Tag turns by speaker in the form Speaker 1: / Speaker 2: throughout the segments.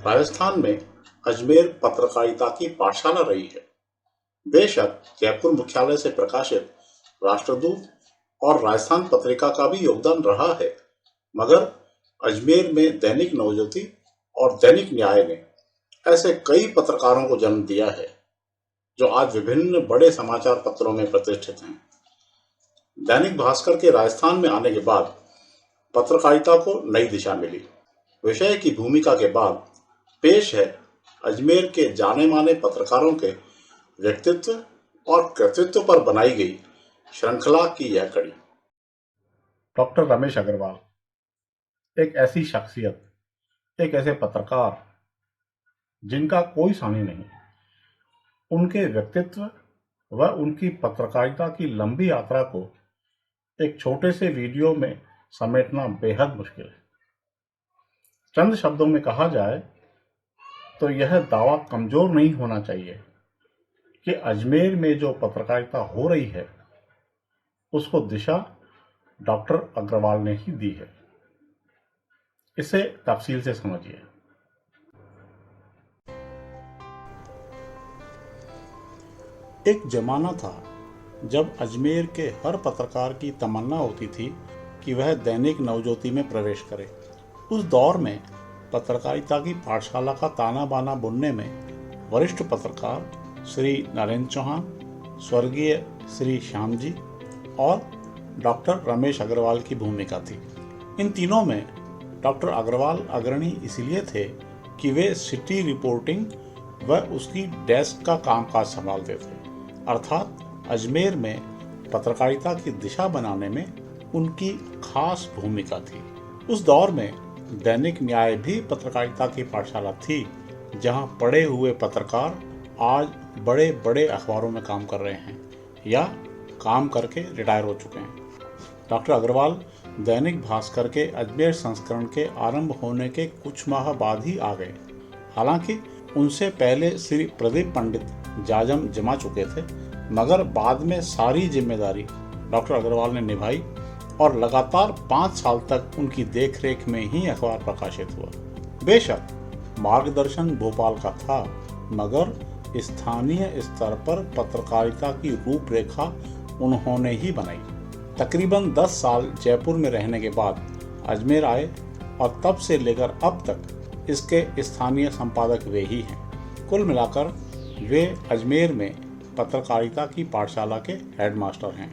Speaker 1: राजस्थान में अजमेर पत्रकारिता की पाठशाला रही है। बेशक जयपुर मुख्यालय से प्रकाशित राष्ट्रदूत और राजस्थान पत्रिका का भी योगदान रहा है, मगर अजमेर में दैनिक नवज्योति और दैनिक न्याय ने ऐसे कई पत्रकारों को जन्म दिया है जो आज विभिन्न बड़े समाचार पत्रों में प्रतिष्ठित हैं। दैनिक भास्कर के राजस्थान में आने के बाद पत्रकारिता को नई दिशा मिली। विषय की भूमिका के बाद पेश है अजमेर के जाने माने पत्रकारों के व्यक्तित्व और कृतित्व पर बनाई गई श्रृंखला की यह कड़ी। डॉक्टर रमेश अग्रवाल एक ऐसी शख्सियत, एक ऐसे पत्रकार जिनका कोई सानी नहीं। उनके व्यक्तित्व व उनकी पत्रकारिता की लंबी यात्रा को एक छोटे से वीडियो में समेटना बेहद मुश्किल है। चंद शब्दों में कहा जाए तो यह दावा कमजोर नहीं होना चाहिए कि अजमेर में जो पत्रकारिता हो रही है उसको दिशा डॉक्टर अग्रवाल ने ही दी है। इसे तफसील से समझिए। एक जमाना था जब अजमेर के हर पत्रकार की तमन्ना होती थी कि वह दैनिक नवज्योति में प्रवेश करे। उस दौर में पत्रकारिता की पाठशाला का ताना बाना बुनने में वरिष्ठ पत्रकार श्री नरेंद्र चौहान, स्वर्गीय श्री श्याम जी और डॉक्टर रमेश अग्रवाल की भूमिका थी। इन तीनों में डॉक्टर अग्रवाल अग्रणी इसलिए थे कि वे सिटी रिपोर्टिंग व उसकी डेस्क का कामकाज संभालते थे, अर्थात अजमेर में पत्रकारिता की दिशा बनाने में उनकी खास भूमिका थी। उस दौर में दैनिक न्याय भी पत्रकारिता की पाठशाला थी, जहां पढ़े हुए पत्रकार आज बड़े बड़े अखबारों में काम कर रहे हैं या काम करके रिटायर हो चुके हैं। डॉक्टर अग्रवाल दैनिक भास्कर के अजमेर संस्करण के आरंभ होने के कुछ माह बाद ही आ गए। हालांकि उनसे पहले श्री प्रदीप पंडित जाजम जमा चुके थे, मगर बाद में सारी जिम्मेदारी डॉक्टर अग्रवाल ने निभाई और लगातार 5 साल तक उनकी देखरेख में ही अखबार प्रकाशित हुआ। बेशक मार्गदर्शन भोपाल का था, मगर स्थानीय स्तर पर पत्रकारिता की रूपरेखा उन्होंने ही बनाई। तकरीबन 10 साल जयपुर में रहने के बाद अजमेर आए और तब से लेकर अब तक इसके स्थानीय संपादक वे ही हैं। कुल मिलाकर वे अजमेर में पत्रकारिता की पाठशाला के हेडमास्टर हैं।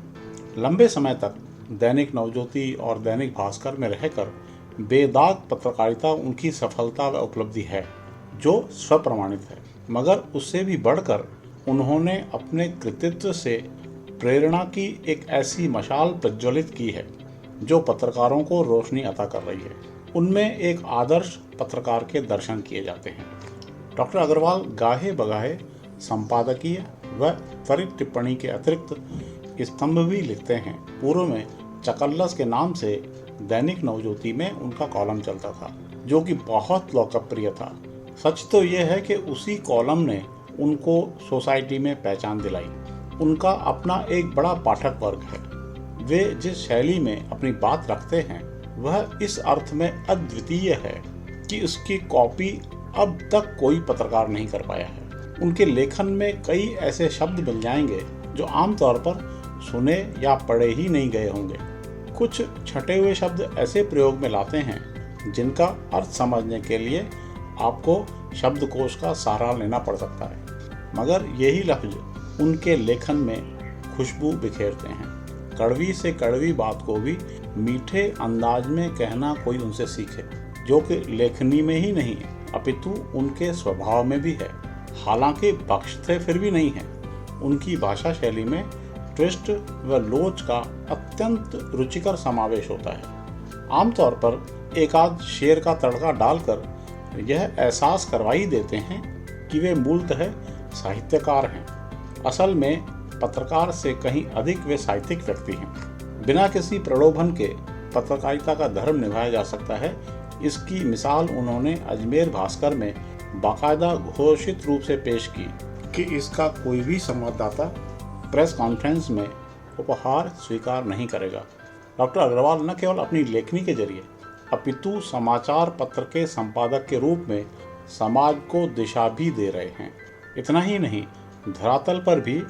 Speaker 1: लंबे समय तक दैनिक नवज्योति और दैनिक भास्कर में रहकर बेदाग पत्रकारिता उनकी सफलता व उपलब्धि है, जो स्वप्रमाणित है। मगर उससे भी बढ़कर उन्होंने अपने कृतित्व से प्रेरणा की एक ऐसी मशाल प्रज्वलित की है जो पत्रकारों को रोशनी अता कर रही है। उनमें एक आदर्श पत्रकार के दर्शन किए जाते हैं। डॉक्टर अग्रवाल गाहे बगाहे संपादकीय व त्वरित टिप्पणी के अतिरिक्त स्तंभ भी लिखते हैं। पूर्व में चकल्लस के नाम से दैनिक नवज्योति में उनका कॉलम चलता था, जो कि बहुत लोकप्रिय था। सच तो यह है कि उसी कॉलम ने उनको सोसाइटी में पहचान दिलाई। उनका अपना एक बड़ा पाठक वर्ग है। वे जिस शैली में अपनी बात रखते हैं वह इस अर्थ में अद्वितीय है कि उसकी कॉपी अब तक कोई पत्रकार नहीं कर पाया है। उनके लेखन में कई ऐसे शब्द मिल जाएंगे जो आमतौर पर सुने या पढ़े ही नहीं गए होंगे। कुछ छटे हुए शब्द ऐसे प्रयोग में लाते हैं जिनका अर्थ समझने के लिए आपको शब्दकोश का सहारा लेना पड़ सकता है, मगर यही लफ्ज उनके लेखन में खुशबू बिखेरते हैं। कड़वी से कड़वी बात को भी मीठे अंदाज में कहना कोई उनसे सीखे, जो कि लेखनी में ही नहीं अपितु उनके स्वभाव में भी है। हालांकि बख्शते फिर भी नहीं है। उनकी भाषा शैली में ट्विस्ट व लोच का अत्यंत रुचिकर समावेश होता है। आमतौर पर एक आध शेर का तड़का डालकर यह एहसास करवाई देते हैं कि वे मूलतः साहित्यकार हैं। असल में पत्रकार से कहीं अधिक वे साहित्यिक व्यक्ति हैं। बिना किसी प्रलोभन के पत्रकारिता का धर्म निभाया जा सकता है, इसकी मिसाल उन्होंने अजमेर भास्कर में बाकायदा घोषित रूप से पेश की कि इसका कोई भी संवाददाता प्रेस कॉन्फ्रेंस में उपहार स्वीकार नहीं करेगा। डॉक्टर अग्रवाल न केवल अपनी लेखनी के जरिए अपितु समाचार पत्र के संपादक के रूप में समाज को दिशा भी दे रहे हैं। इतना ही नहीं, धरातल पर भी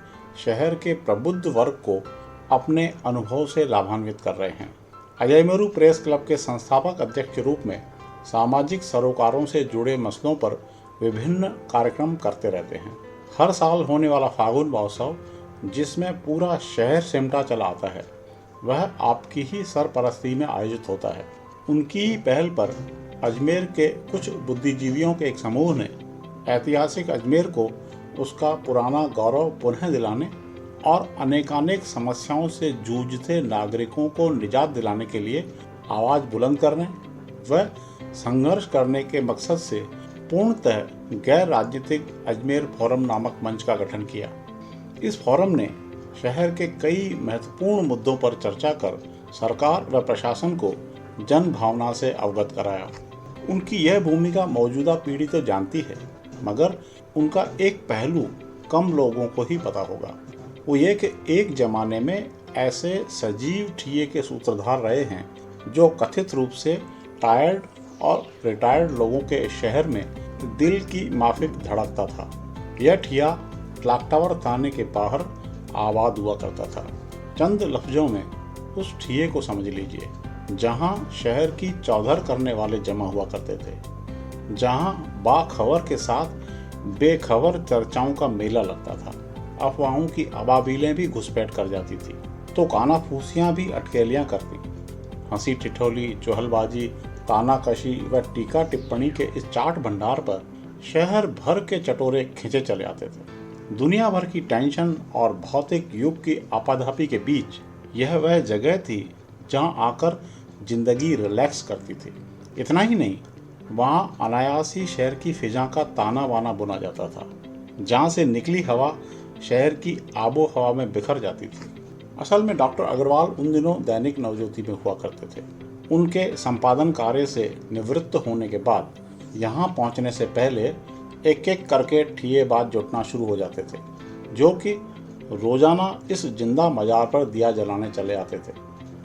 Speaker 1: शहर के प्रबुद्ध वर्ग को अपने अनुभव से लाभान्वित कर रहे हैं। अजयमेरू प्रेस क्लब के संस्थापक अध्यक्ष के रूप में सामाजिक सरोकारों से जुड़े मसलों पर विभिन्न कार्यक्रम करते रहते हैं। हर साल होने वाला फागुन महोत्सव, जिसमें पूरा शहर सिमटा चला आता है, वह आपकी ही सरपरस्ती में आयोजित होता है। उनकी ही पहल पर अजमेर के कुछ बुद्धिजीवियों के एक समूह ने ऐतिहासिक अजमेर को उसका पुराना गौरव पुनः दिलाने और अनेकानेक समस्याओं से जूझते नागरिकों को निजात दिलाने के लिए आवाज़ बुलंद करने व संघर्ष करने के मकसद से पूर्णतः गैर राजनीतिक अजमेर फोरम नामक मंच का गठन किया। इस फोरम ने शहर के कई महत्वपूर्ण मुद्दों पर चर्चा कर सरकार व प्रशासन को जन भावना से अवगत कराया। उनकी यह भूमिका मौजूदा पीढ़ी तो जानती है, मगर उनका एक पहलू कम लोगों को ही पता होगा। वो ये कि एक जमाने में ऐसे सजीव ठिये के सूत्रधार रहे हैं जो कथित रूप से टायर्ड और रिटायर्ड लोगों के शहर में दिल की माफिक धड़कता था। यह ठिया क्लॉक टावर थाने के बाहर आबाद हुआ करता था। चंद लफ्जों में उस ठिये को समझ लीजिए, जहां शहर की चौधर करने वाले जमा हुआ करते थे, जहां बाखबर के साथ बेखबर चर्चाओं का मेला लगता था। अफवाहों की अबाबीलें भी घुसपैठ कर जाती थी तो कानाफूसियां भी अटकेलियां करती। हंसी ठिठोली, चुहलबाजी, तानाकशी व टीका टिप्पणी के इस चाट भंडार पर शहर भर के चटोरे खिंचे चले आते थे। दुनिया भर की टेंशन और भौतिक युग की आपाधापी के बीच यह वह जगह थी जहां आकर जिंदगी रिलैक्स करती थी। इतना ही नहीं, वहां अनायास ही शहर की फिजा का ताना बाना बुना जाता था, जहां से निकली हवा शहर की आबो हवा में बिखर जाती थी। असल में डॉक्टर अग्रवाल उन दिनों दैनिक नवज्योति में हुआ करते थे। उनके संपादन कार्य से निवृत्त होने के बाद यहाँ पहुँचने से पहले एक एक करके ठियेबाज जुटना शुरू हो जाते थे, जो कि रोजाना इस जिंदा मजार पर दिया जलाने चले आते थे।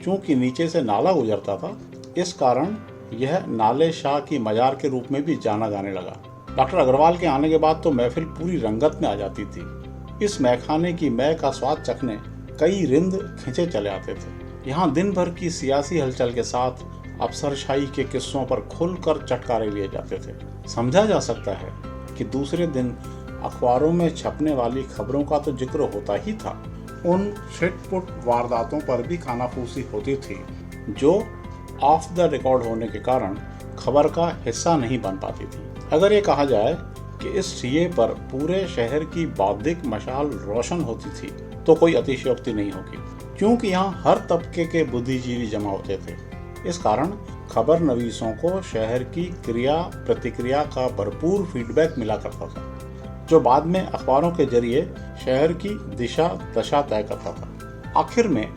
Speaker 1: चूँकि नीचे से नाला गुजरता था, इस कारण यह नाले शाह की मजार के रूप में भी जाना जाने लगा। डॉक्टर अग्रवाल के आने के बाद तो महफिल पूरी रंगत में आ जाती थी। इस मैखाने की मै का स्वाद चखने कई रिंद खिंचे चले आते थे। यहाँ दिन भर की सियासी हलचल के साथ अफसरशाही के किस्सों पर खुलकर चटकारे लिए जाते थे। समझा जा सकता है कि दूसरे दिन अखबारों में छपने वाली खबरों का तो जिक्र होता ही था। उन छिटपुट वारदातों पर भी खानाफूसी होती थी, जो ऑफ द रिकॉर्ड होने के कारण खबर का हिस्सा नहीं बन पाती थी। अगर ये कहा जाए कि इस ठिये पर पूरे शहर की बौद्धिक मशाल रोशन होती थी तो कोई अतिशयोक्ति नहीं होगी, क्योंकि यहाँ हर तबके के बुद्धिजीवी जमा होते थे। इस कारण खबर नवीसों को शहर की क्रिया प्रतिक्रिया का भरपूर फीडबैक मिला करता था, जो बाद में अखबारों के जरिए शहर की दिशा दशा तय करता था। आखिर में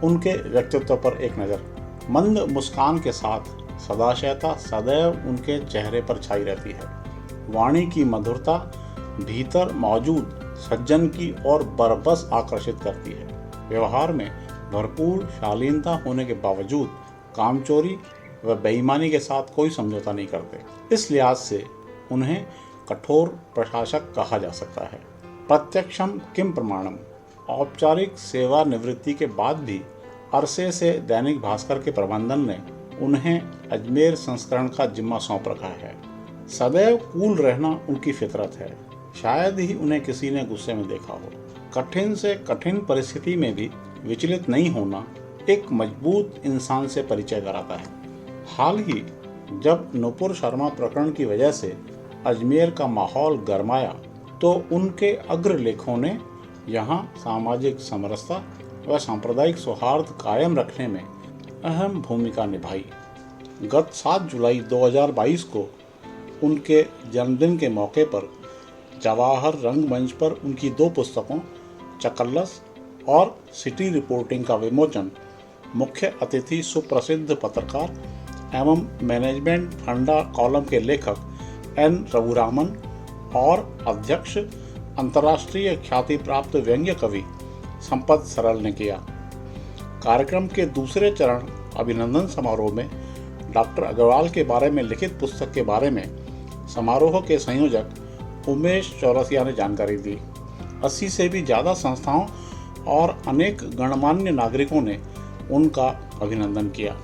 Speaker 1: उनके व्यक्तित्व पर एक नज़र। मंद मुस्कान के साथ सदाशयता सदैव उनके चेहरे पर छाई रहती है। वाणी की मधुरता भीतर मौजूद सज्जन की ओर बरबस आकर्षित करती है। व्यवहार में भरपूर शालीनता होने के बावजूद कामचोरी व बेईमानी के साथ कोई समझौता नहीं करते। इस लिहाज से उन्हें कठोर प्रशासक कहा जा सकता है। प्रत्यक्षम किम प्रमाणम। औपचारिक सेवानिवृत्ति के बाद भी अरसे से दैनिक भास्कर के प्रबंधन ने उन्हें अजमेर संस्करण का जिम्मा सौंप रखा है। सदैव कूल रहना उनकी फितरत है। शायद ही उन्हें किसी ने गुस्से में देखा हो। कठिन से कठिन परिस्थिति में भी विचलित नहीं होना एक मजबूत इंसान से परिचय कराता है। हाल ही जब नुपुर शर्मा प्रकरण की वजह से अजमेर का माहौल गरमाया, तो उनके अग्रलेखों ने यहाँ सामाजिक समरसता व सांप्रदायिक सौहार्द कायम रखने में अहम भूमिका निभाई। गत 7 जुलाई 2022 को उनके जन्मदिन के मौके पर जवाहर रंगमंच पर उनकी 2 पुस्तकों चकल्लस और सिटी रिपोर्टिंग का विमोचन मुख्य अतिथि सुप्रसिद्ध पत्रकार एवं मैनेजमेंट फंडा कॉलम के लेखक एन रघुरामन और अध्यक्ष अंतर्राष्ट्रीय ख्याति प्राप्त व्यंग्य कवि संपत सरल ने किया। कार्यक्रम के दूसरे चरण अभिनंदन समारोह में डॉक्टर अग्रवाल के बारे में लिखित पुस्तक के बारे में समारोह के संयोजक उमेश चौरसिया ने जानकारी दी। 80 से भी ज़्यादा संस्थाओं और अनेक गणमान्य नागरिकों ने उनका अभिनंदन किया।